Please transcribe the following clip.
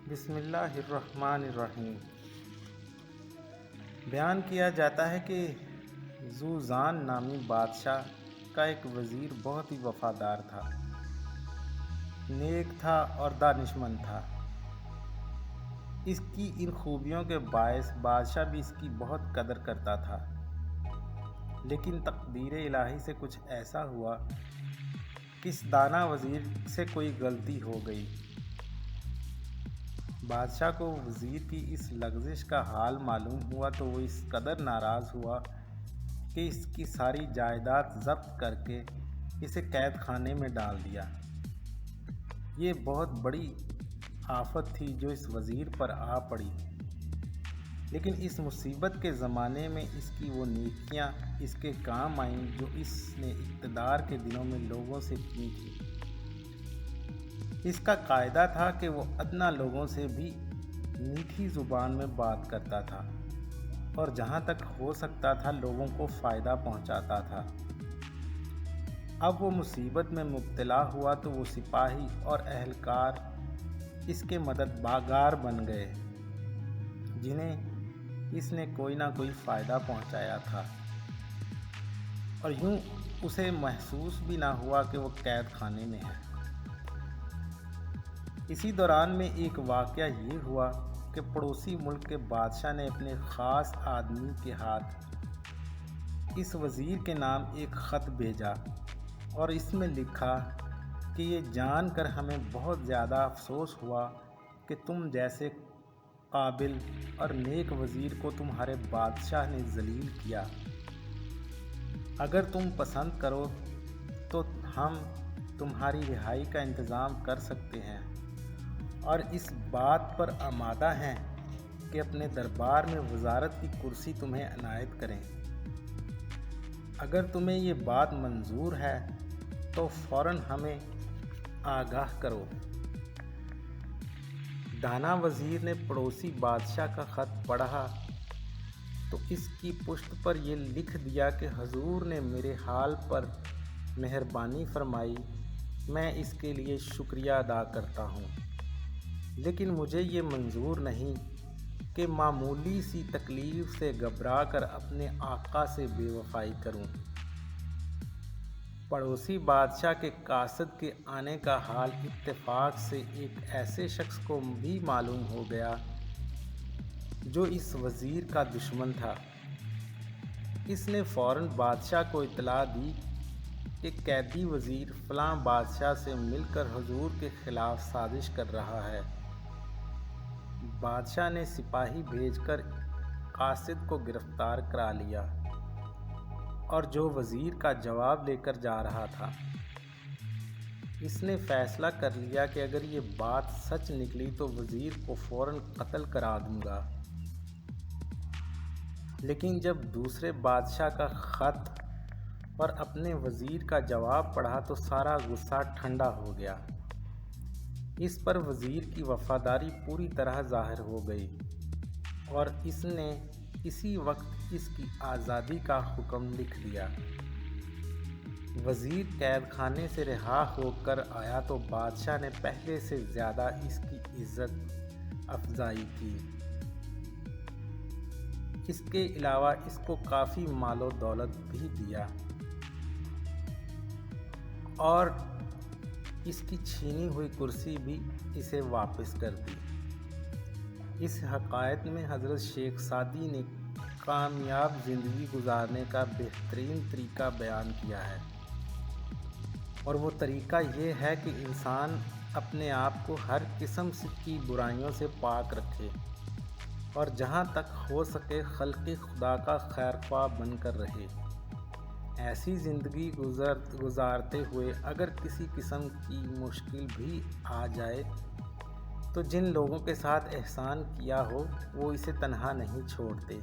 بسم اللہ الرحمن الرحیم۔ بیان کیا جاتا ہے کہ زوزان نامی بادشاہ کا ایک وزیر بہت ہی وفادار تھا، نیک تھا اور دانشمند تھا۔ اس کی ان خوبیوں کے باعث بادشاہ بھی اس کی بہت قدر کرتا تھا، لیکن تقدیر الہی سے کچھ ایسا ہوا کہ اس دانا وزیر سے کوئی غلطی ہو گئی۔ بادشاہ کو وزیر کی اس لغزش کا حال معلوم ہوا تو وہ اس قدر ناراض ہوا کہ اس کی ساری جائیداد ضبط کر کے اسے قید خانے میں ڈال دیا۔ یہ بہت بڑی آفت تھی جو اس وزیر پر آ پڑی، لیکن اس مصیبت کے زمانے میں اس کی وہ نیکیاں اس کے کام آئیں جو اس نے اقتدار کے دنوں میں لوگوں سے کی تھی۔ اس کا قاعدہ تھا کہ وہ ادنا لوگوں سے بھی میٹھی زبان میں بات کرتا تھا اور جہاں تک ہو سکتا تھا لوگوں کو فائدہ پہنچاتا تھا۔ اب وہ مصیبت میں مبتلا ہوا تو وہ سپاہی اور اہلکار اس کے مددگار بن گئے جنہیں اس نے کوئی نہ کوئی فائدہ پہنچایا تھا، اور یوں اسے محسوس بھی نہ ہوا کہ وہ قید خانے میں ہے۔ اسی دوران میں ایک واقعہ یہ ہوا کہ پڑوسی ملک کے بادشاہ نے اپنے خاص آدمی کے ہاتھ اس وزیر کے نام ایک خط بھیجا اور اس میں لکھا کہ یہ جان کر ہمیں بہت زیادہ افسوس ہوا کہ تم جیسے قابل اور نیک وزیر کو تمہارے بادشاہ نے ذلیل کیا۔ اگر تم پسند کرو تو ہم تمہاری رہائی کا انتظام کر سکتے ہیں اور اس بات پر آمادہ ہیں کہ اپنے دربار میں وزارت کی کرسی تمہیں عنایت کریں۔ اگر تمہیں یہ بات منظور ہے تو فوراً ہمیں آگاہ کرو۔ دانا وزیر نے پڑوسی بادشاہ کا خط پڑھا تو اس کی پشت پر یہ لکھ دیا کہ حضور نے میرے حال پر مہربانی فرمائی، میں اس کے لیے شکریہ ادا کرتا ہوں، لیکن مجھے یہ منظور نہیں کہ معمولی سی تکلیف سے گھبرا کر اپنے آقا سے بے وفائی کروں۔ پڑوسی بادشاہ کے قاصد کے آنے کا حال اتفاق سے ایک ایسے شخص کو بھی معلوم ہو گیا جو اس وزیر کا دشمن تھا۔ اس نے فوراً بادشاہ کو اطلاع دی کہ قیدی وزیر فلاں بادشاہ سے مل کر حضور کے خلاف سازش کر رہا ہے۔ بادشاہ نے سپاہی بھیج کر قاصد کو گرفتار کرا لیا اور جو وزیر کا جواب لے کر جا رہا تھا، اس نے فیصلہ کر لیا کہ اگر یہ بات سچ نکلی تو وزیر کو فوراً قتل کرا دوں گا۔ لیکن جب دوسرے بادشاہ کا خط اور اپنے وزیر کا جواب پڑھا تو سارا غصہ ٹھنڈا ہو گیا۔ اس پر وزیر کی وفاداری پوری طرح ظاہر ہو گئی اور اس نے اسی وقت اس کی آزادی کا حکم لکھ دیا۔ وزیر قید خانے سے رہا ہو کر آیا تو بادشاہ نے پہلے سے زیادہ اس کی عزت افزائی کی۔ اس کے علاوہ اس کو کافی مال و دولت بھی دیا اور اس کی چھینی ہوئی کرسی بھی اسے واپس کر دی۔ اس حکایت میں حضرت شیخ سعدی نے کامیاب زندگی گزارنے کا بہترین طریقہ بیان کیا ہے، اور وہ طریقہ یہ ہے کہ انسان اپنے آپ کو ہر قسم کی برائیوں سے پاک رکھے اور جہاں تک ہو سکے خلق خدا کا خیرخواہ بن کر رہے۔ ایسی زندگی گزارتے ہوئے اگر کسی قسم کی مشکل بھی آ جائے تو جن لوگوں کے ساتھ احسان کیا ہو وہ اسے تنہا نہیں چھوڑتے۔